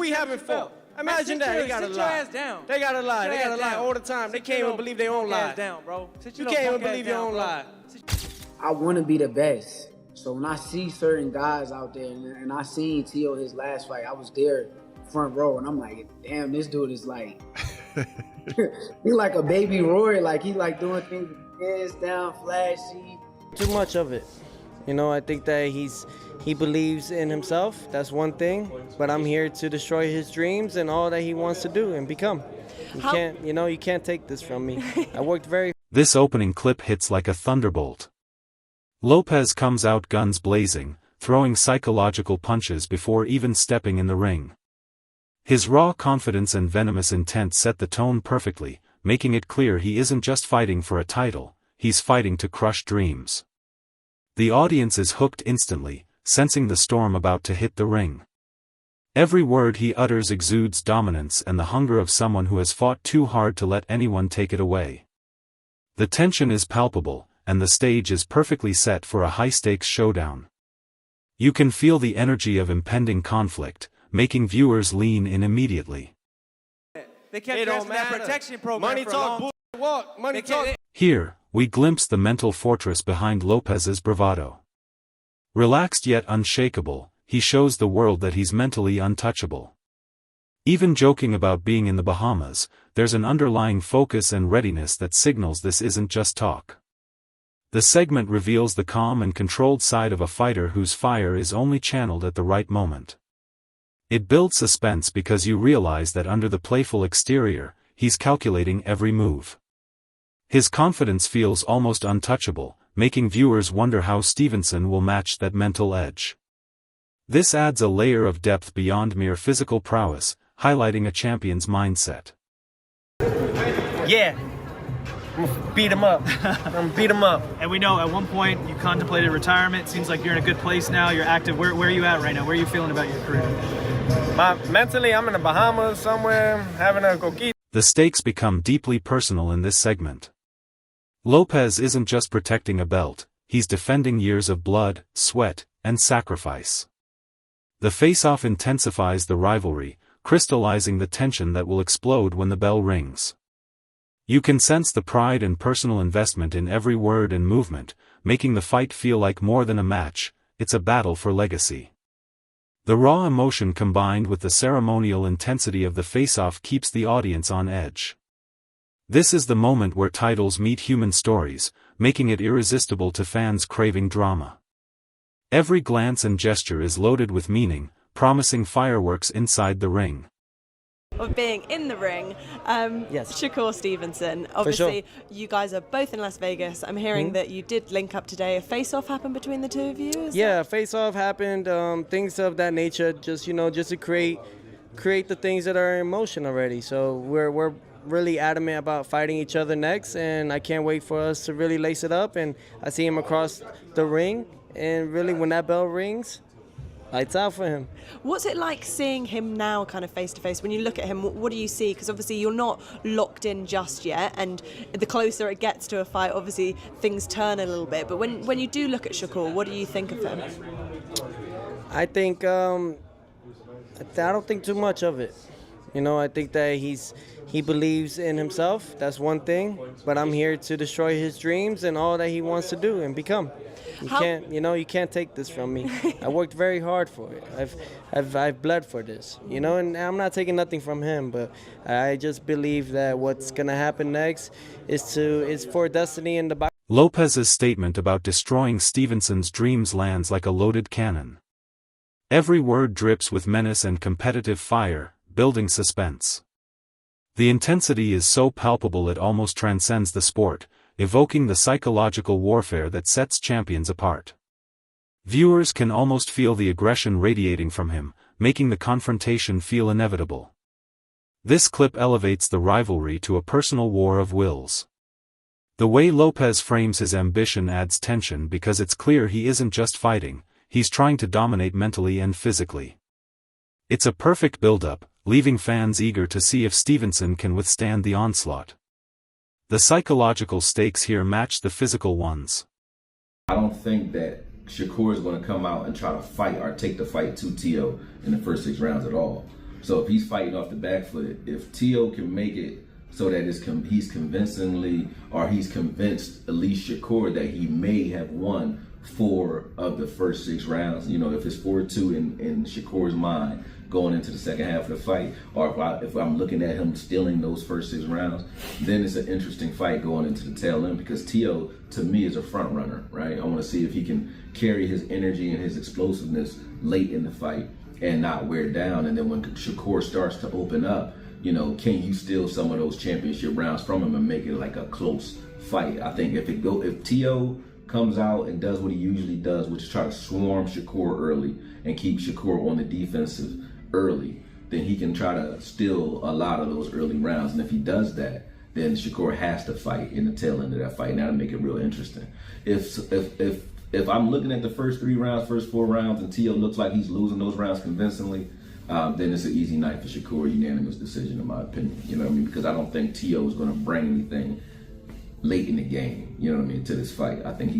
we haven't fought. Imagine that. They gotta lie. They gotta lie. They gotta lie all the time. They can't even believe their own lie. You can't even believe your own lie. I want to be the best. So when I see certain guys out there, and I seen Teo his last fight, I was there front row, and I'm like, damn, this dude is like, he like a baby Roy. Like he like doing things with his hands down, flashy. Too much of it. You know, I think that he believes in himself. That's one thing. But I'm here to destroy his dreams and all that he wants to do and become. You can't take this from me. I worked very. This opening clip hits like a thunderbolt. Lopez comes out guns blazing, throwing psychological punches before even stepping in the ring. His raw confidence and venomous intent set the tone perfectly, making it clear he isn't just fighting for a title, he's fighting to crush dreams. The audience is hooked instantly, sensing the storm about to hit the ring. Every word he utters exudes dominance and the hunger of someone who has fought too hard to let anyone take it away. The tension is palpable, and the stage is perfectly set for a high-stakes showdown. You can feel the energy of impending conflict, making viewers lean in immediately. They kept asking that protection program Money talk, walk. Money talk. Here, we glimpse the mental fortress behind Lopez's bravado. Relaxed yet unshakable, he shows the world that he's mentally untouchable. Even joking about being in the Bahamas, there's an underlying focus and readiness that signals this isn't just talk. The segment reveals the calm and controlled side of a fighter whose fire is only channeled at the right moment. It builds suspense because you realize that under the playful exterior, he's calculating every move. His confidence feels almost untouchable, making viewers wonder how Stevenson will match that mental edge. This adds a layer of depth beyond mere physical prowess, highlighting a champion's mindset. Yeah. I'm gonna beat him up. And we know at one point you contemplated retirement. Seems like you're in a good place now. You're active. Where are you at right now? Where are you feeling about your career? Mentally, I'm in the Bahamas somewhere, having a coquita. The stakes become deeply personal in this segment. Lopez isn't just protecting a belt, he's defending years of blood, sweat, and sacrifice. The face-off intensifies the rivalry, crystallizing the tension that will explode when the bell rings. You can sense the pride and personal investment in every word and movement, making the fight feel like more than a match, it's a battle for legacy. The raw emotion combined with the ceremonial intensity of the face-off keeps the audience on edge. This is the moment where titles meet human stories, making it irresistible to fans craving drama. Every glance and gesture is loaded with meaning, promising fireworks inside the ring. Of being in the ring, Yes. Shakur Stevenson. Obviously, sure. you guys are both in Las Vegas. I'm hearing that you did link up today. A face-off happened between the two of you? Face-off happened, things of that nature, just to create the things that are in motion already. So we're really adamant about fighting each other next, and I can't wait for us to really lace it up. And I see him across the ring, and really when that bell rings, lights out for him. What's it like seeing him now kind of face-to-face? When you look at him, what do you see? Because obviously you're not locked in just yet, and the closer it gets to a fight, obviously things turn a little bit. But when you do look at Shakur, what do you think of him? I think, I don't think too much of it. You know, I think that he believes in himself. That's one thing. But I'm here to destroy his dreams and all that he wants to do and become. You can't take this from me. I worked very hard for it. I've bled for this, and I'm not taking nothing from him, but I just believe that what's gonna happen next is for destiny in the Bible. Lopez's statement about destroying Stevenson's dreams lands like a loaded cannon. Every word drips with menace and competitive fire, building suspense. The intensity is so palpable it almost transcends the sport, evoking the psychological warfare that sets champions apart. Viewers can almost feel the aggression radiating from him, making the confrontation feel inevitable. This clip elevates the rivalry to a personal war of wills. The way Lopez frames his ambition adds tension because it's clear he isn't just fighting, he's trying to dominate mentally and physically. It's a perfect build-up, leaving fans eager to see if Stevenson can withstand the onslaught. The psychological stakes here match the physical ones. I don't think that Shakur is going to come out and try to fight or take the fight to Teo in the first 6 rounds at all. So if he's fighting off the back foot, if Teo can make it so that he's convincingly, or he's convinced at least Shakur that he may have won 4 of the first 6 rounds, you know, if it's 4-2 in Shakur's mind going into the second half of the fight, or if I'm looking at him stealing those first 6 rounds, then it's an interesting fight going into the tail end, because Teo, to me, is a front runner, right? I want to see if he can carry his energy and his explosiveness late in the fight and not wear down. And then when Shakur starts to open up, you know, can you steal some of those championship rounds from him and make it like a close fight? I think if Teo comes out and does what he usually does, which is try to swarm Shakur early and keep Shakur on the defensive early, then he can try to steal a lot of those early rounds. And if he does that, then Shakur has to fight in the tail end of that fight. Now to make it real interesting. If I'm looking at the first 3 rounds, first 4 rounds, and Teo looks like he's losing those rounds convincingly, then it's an easy night for Shakur, unanimous decision in my opinion. You know what I mean? Because I don't think Teo is going to bring anything late in the game, you know what I mean, to this fight. I think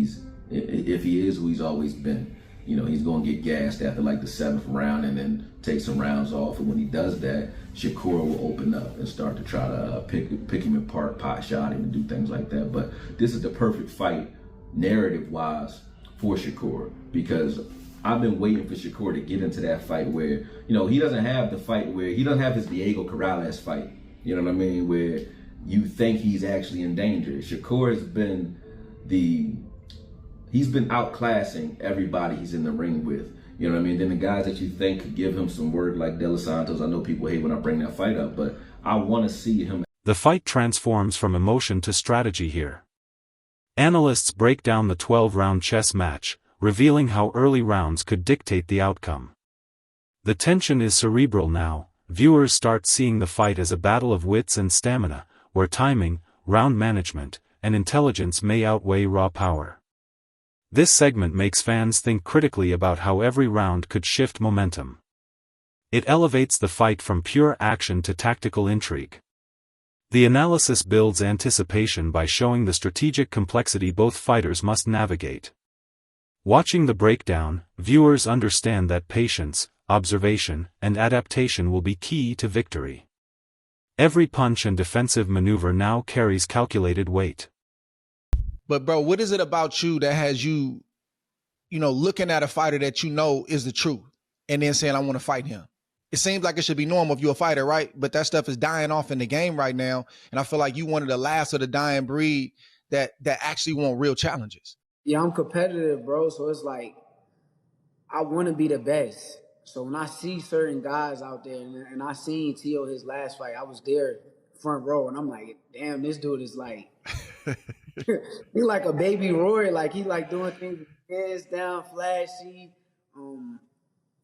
if he is who he's always been, you know, he's going to get gassed after like the 7th round and then take some rounds off. And when he does that, Shakur will open up and start to try to pick him apart, pot shot him, and do things like that. But this is the perfect fight, narrative-wise, for Shakur, because I've been waiting for Shakur to get into that fight where, you know, he doesn't have the fight where he doesn't have his Diego Corrales fight, you know what I mean, where you think he's actually in danger. Shakur has been he's been outclassing everybody he's in the ring with, you know what I mean? Then the guys that you think could give him some work, like De Los Santos, I know people hate when I bring that fight up, but I want to see him. The fight transforms from emotion to strategy here. Analysts break down the 12-round chess match, revealing how early rounds could dictate the outcome. The tension is cerebral now. Viewers start seeing the fight as a battle of wits and stamina, where timing, round management, and intelligence may outweigh raw power. This segment makes fans think critically about how every round could shift momentum. It elevates the fight from pure action to tactical intrigue. The analysis builds anticipation by showing the strategic complexity both fighters must navigate. Watching the breakdown, viewers understand that patience, observation, and adaptation will be key to victory. Every punch and defensive maneuver now carries calculated weight. But bro, what is it about you that has you, looking at a fighter that you know is the truth and then saying, I want to fight him? It seems like it should be normal if you're a fighter, right? But that stuff is dying off in the game right now. And I feel like you one of the last of the dying breed that actually want real challenges. Yeah, I'm competitive, bro. So it's like, I want to be the best. So when I see certain guys out there, and I seen Teo his last fight, I was there front row, and I'm like, damn, this dude is like, he like a baby Roy. Like, he like doing things with his hands down, flashy.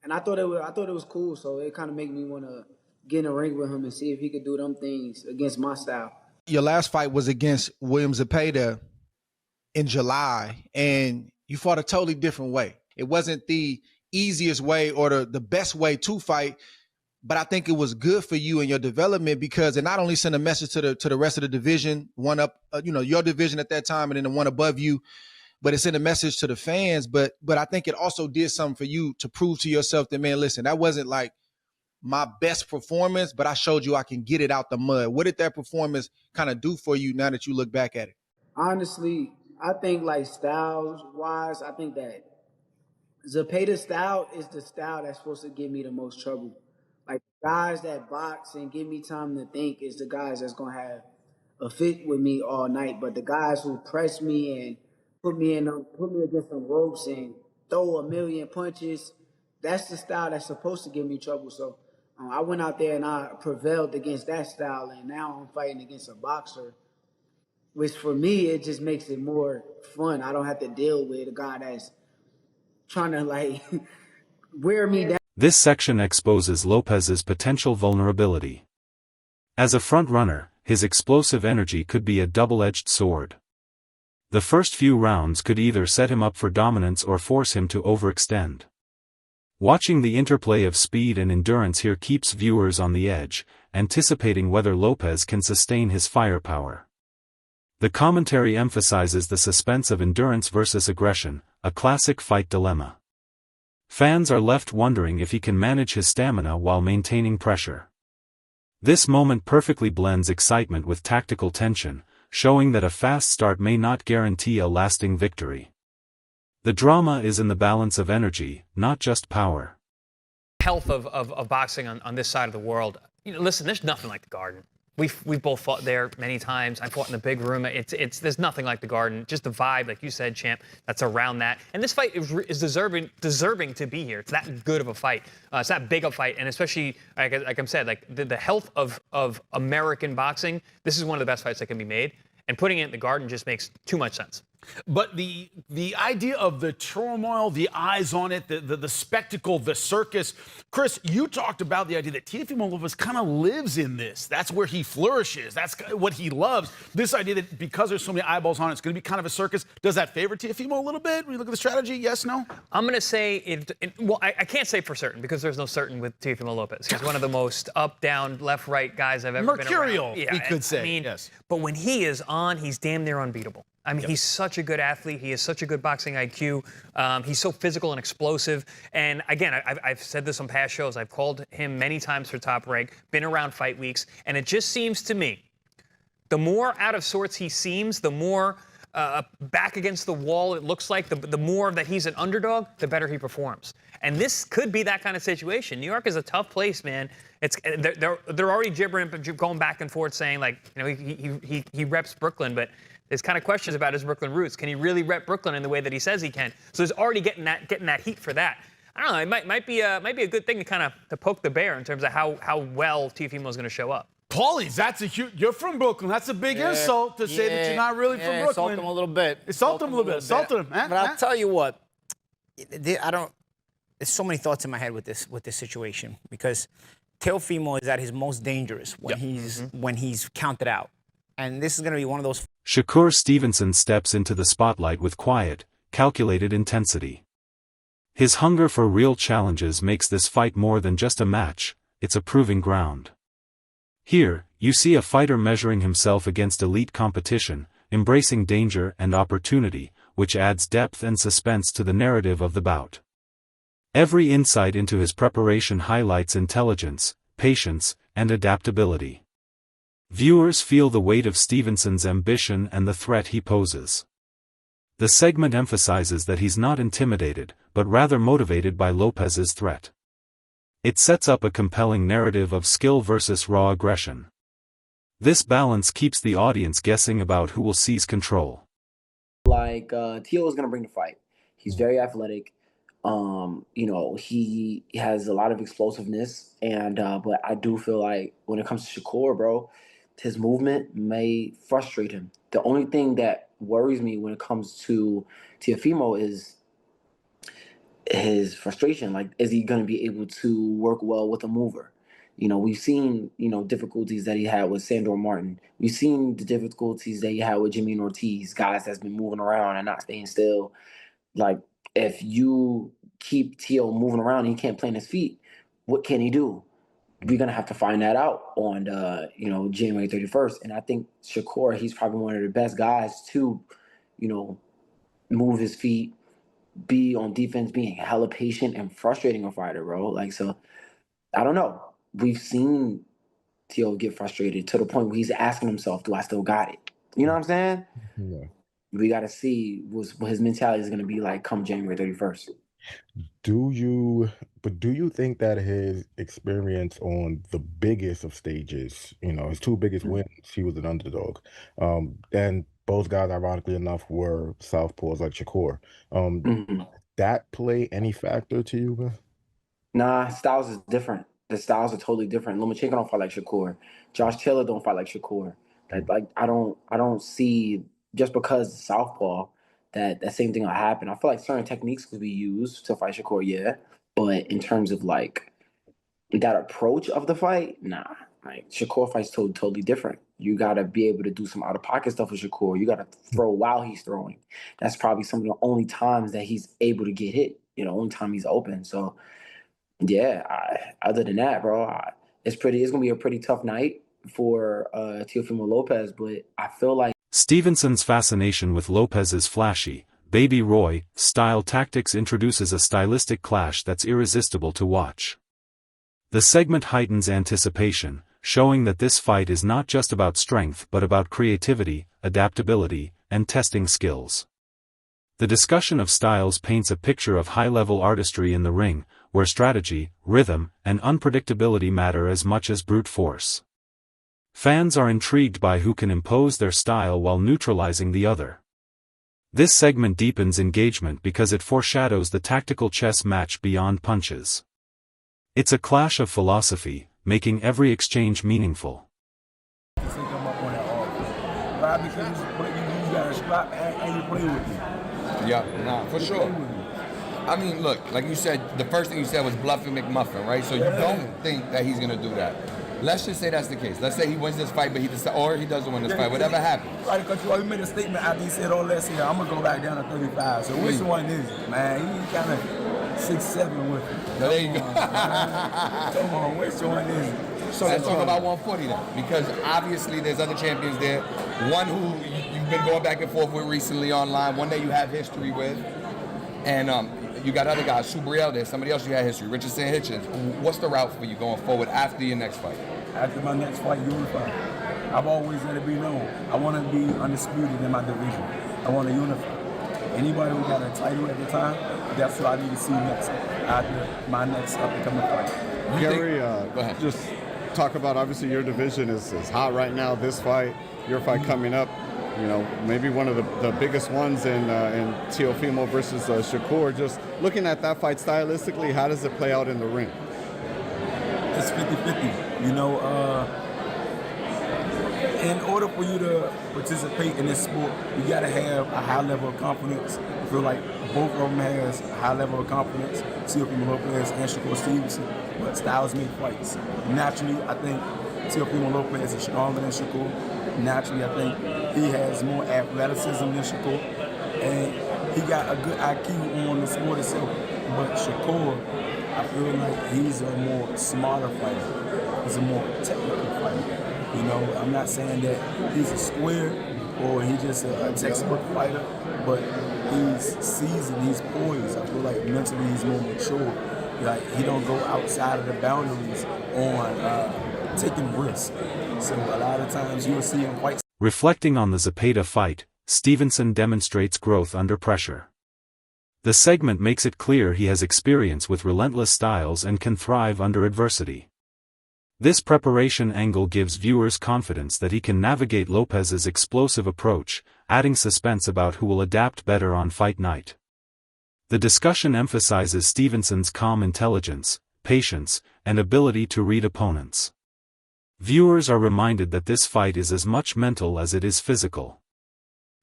And I thought it was cool. So it kind of made me want to get in the ring with him and see if he could do them things against my style. Your last fight was against William Zepeda in July, and you fought a totally different way. It wasn't the easiest way or the best way to fight, but I think it was good for you and your development because it not only sent a message to the rest of the division, one up, your division at that time, and then the one above you, but it sent a message to the fans. But I think it also did something for you to prove to yourself that, man, listen, that wasn't like my best performance, but I showed you I can get it out the mud. What did that performance kind of do for you now that you look back at it? Honestly, I think like styles-wise, I think that Zepeda's style is the style that's supposed to give me the most trouble. Like, guys that box and give me time to think is the guys that's going to have a fit with me all night. But the guys who press me and put me against some ropes and throw a million punches, that's the style that's supposed to give me trouble. So I went out there and I prevailed against that style, and now I'm fighting against a boxer, which for me, it just makes it more fun. I don't have to deal with a guy that's trying to like wear me down. This section exposes Lopez's potential vulnerability. As a front runner, his explosive energy could be a double-edged sword. The first few rounds could either set him up for dominance or force him to overextend. Watching the interplay of speed and endurance here keeps viewers on the edge, anticipating whether Lopez can sustain his firepower. The commentary emphasizes the suspense of endurance versus aggression, a classic fight dilemma. Fans are left wondering if he can manage his stamina while maintaining pressure. This moment perfectly blends excitement with tactical tension, showing that a fast start may not guarantee a lasting victory. The drama is in the balance of energy, not just power. Health of boxing on this side of the world. You know, listen, there's nothing like the Garden. We've both fought there many times. I fought in the big room. There's nothing like the Garden. Just the vibe, like you said, champ, that's around that. And this fight is deserving to be here. It's that good of a fight. It's that big a fight, and especially like I said, like the health of American boxing. This is one of the best fights that can be made. And putting it in the Garden just makes too much sense. But the idea of the turmoil, the eyes on it, the spectacle, the circus. Chris, you talked about the idea that Teofimo López kind of lives in this. That's where he flourishes. That's what he loves. This idea that because there's so many eyeballs on it, it's going to be kind of a circus. Does that favor Teofimo a little bit when you look at the strategy? Yes, no? I'm going to say well, I can't say for certain because there's no certain with Teofimo López. He's one of the most up, down, left, right guys I've ever been around. Mercurial, we could say. I mean, yes. But when he is on, he's damn near unbeatable. I mean, he's such a good athlete. He has such a good boxing IQ. He's so physical and explosive. And again, I've said this on past shows. I've called him many times for Top Rank, been around fight weeks. And it just seems to me, the more out of sorts he seems, the more back against the wall it looks like, the more that he's an underdog, the better he performs. And this could be that kind of situation. New York is a tough place, man. They're already gibbering, going back and forth, saying like, you know, he reps Brooklyn, but there's kind of questions about his Brooklyn roots. Can he really rep Brooklyn in the way that he says he can? So he's already getting that heat for that. I don't know. It might be a good thing to poke the bear in terms of how well Teofimo is going to show up. Paulie, that's a huge. You're from Brooklyn. That's a big insult to say that you're not really from Brooklyn. Insult him a little bit. Insult him a little bit. Insult him, man. But I'll tell you what. There's so many thoughts in my head with this situation because Teofimo is at his most dangerous when he's counted out, and this is going to be one of those. Shakur Stevenson steps into the spotlight with quiet, calculated intensity. His hunger for real challenges makes this fight more than just a match, it's a proving ground. Here, you see a fighter measuring himself against elite competition, embracing danger and opportunity, which adds depth and suspense to the narrative of the bout. Every insight into his preparation highlights intelligence, patience, and adaptability. Viewers feel the weight of Stevenson's ambition and the threat he poses. The segment emphasizes that he's not intimidated, but rather motivated by Lopez's threat. It sets up a compelling narrative of skill versus raw aggression. This balance keeps the audience guessing about who will seize control. Like, Teo is going to bring the fight. He's very athletic. You know, he has a lot of explosiveness, and but I do feel like when it comes to Shakur, bro, his movement may frustrate him. The only thing that worries me when it comes to Teofimo is his frustration. Like, is he going to be able to work well with a mover? You know, we've seen, you know, difficulties that he had with Sandor Martin. We've seen the difficulties that he had with Jimmy Ortiz, guys that's been moving around and not staying still. Like, if you keep Teo moving around and he can't plant his feet, what can he do? We're going to have to find that out on, you know, January 31st. And I think Shakur, he's probably one of the best guys to, you know, move his feet, be on defense, being hella patient and frustrating a fighter, bro. Like, so, I don't know. We've seen Teo get frustrated to the point where he's asking himself, do I still got it? You know what I'm saying? Yeah. We got to see what his mentality is going to be like come January 31st. Do you think that his experience on the biggest of stages, you know, his two biggest wins, he was an underdog. And both guys, ironically enough, were southpaws like Shakur. That play any factor to you, man? Nah, styles is different. The styles are totally different. Lomachenko don't fight like Shakur. Josh Taylor don't fight like Shakur. Like I don't see just because southpaw that same thing will happen. I feel like certain techniques could be used to fight Shakur, yeah. But in terms of like that approach of the fight, nah. Like Shakur fights totally different. You gotta be able to do some out of pocket stuff with Shakur. You gotta throw while he's throwing. That's probably some of the only times that he's able to get hit. You know, only time he's open. So yeah, other than that, bro, it's gonna be a pretty tough night for Teofimo López, but I feel like Stevenson's fascination with Lopez is flashy, Baby Roy style tactics introduces a stylistic clash that's irresistible to watch. The segment heightens anticipation, showing that this fight is not just about strength but about creativity, adaptability, and testing skills. The discussion of styles paints a picture of high-level artistry in the ring, where strategy, rhythm, and unpredictability matter as much as brute force. Fans are intrigued by who can impose their style while neutralizing the other. This segment deepens engagement because it foreshadows the tactical chess match beyond punches. It's a clash of philosophy, making every exchange meaningful. Because you got a strap and you play with me. Yeah, nah, for sure. I mean, look, like you said, the first thing you said was bluffing McMuffin, right? So you don't think that he's gonna do that. Let's just say that's the case. Let's say he wins this fight, but he doesn't win this fight. Whatever happens. Right, because you made a statement after he said all that. Say, I'm gonna go back down to 35. So which one is it, man? He kind of 6'7" with it. There you go. Come on, which one is it? So let's talk about 140 then, because obviously there's other champions there. One who you've been going back and forth with recently online, one that you have history with, and you got other guys, Subriel there, somebody else you had history, Richardson Hitchens. What's the route for you going forward after your next fight? After my next fight, unify. I've always let it be known. I want to be undisputed in my division. I want to unify. Anybody who got a title at the time, that's what I need to see next after my next up-and-coming fight. Gary, go ahead. Just talk about, obviously your division is hot right now, this fight, your fight coming up, you know, maybe one of the biggest ones in Teofimo versus Shakur. Just looking at that fight stylistically, how does it play out in the ring? It's 50-50. You know, in order for you to participate in this sport, you got to have a high level of confidence. I feel like both of them has a high level of confidence, Teofimo Lopez and Shakur Stevenson, but styles make fights. Naturally, I think Teofimo Lopez is stronger than Shakur. Naturally, I think he has more athleticism than Shakur, and he got a good IQ on the sport itself. But Shakur, I feel like he's a more smarter fighter. He's a more technical fighter. You know, I'm not saying that he's a square or he's just a textbook fighter, but he's seasoned, he's poised. I feel like mentally he's more mature. Like, he don't go outside of the boundaries on taking risks. So a lot of times you'll see him fight. Reflecting on the Zepeda fight, Stevenson demonstrates growth under pressure. The segment makes it clear he has experience with relentless styles and can thrive under adversity. This preparation angle gives viewers confidence that he can navigate Lopez's explosive approach, adding suspense about who will adapt better on fight night. The discussion emphasizes Stevenson's calm intelligence, patience, and ability to read opponents. Viewers are reminded that this fight is as much mental as it is physical.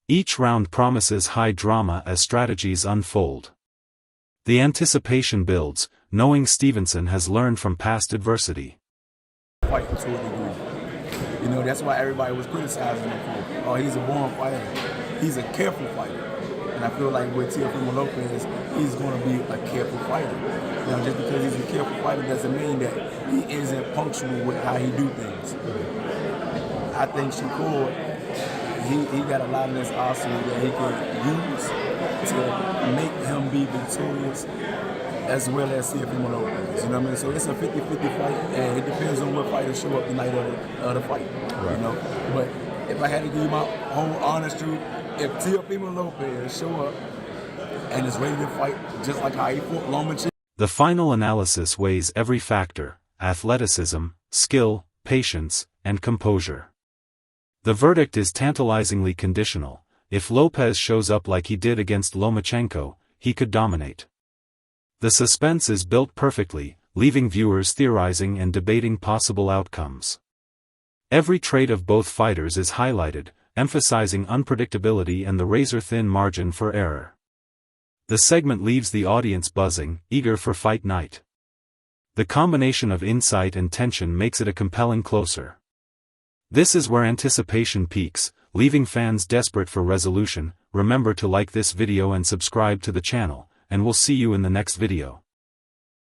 Each round promises high drama as strategies unfold. The anticipation builds, knowing Stevenson has learned from past adversity. Fight to a degree. You know, that's why everybody was criticizing him for, oh, he's a born fighter. He's a careful fighter. And I feel like with Teofimo Lopez, he's going to be a careful fighter. You know, just because he's a careful fighter doesn't mean that he isn't punctual with how he do things. I think Shakur, he got a lot of this arsenal that he can use to make him be victorious, as well as Teofimo Lopez. You know what I mean? So it's a 50-50 fight, and it depends on what fighters show up the night of the fight. Right. You know? But if I had to give you my whole honest truth, if Teofimo Lopez show up and is ready to fight just like how he fought Lomachenko. The final analysis weighs every factor: athleticism, skill, patience, and composure. The verdict is tantalizingly conditional. If Lopez shows up like he did against Lomachenko, he could dominate. The suspense is built perfectly, leaving viewers theorizing and debating possible outcomes. Every trait of both fighters is highlighted, emphasizing unpredictability and the razor-thin margin for error. The segment leaves the audience buzzing, eager for fight night. The combination of insight and tension makes it a compelling closer. This is where anticipation peaks, leaving fans desperate for resolution. Remember to like this video and subscribe to the channel, and we'll see you in the next video.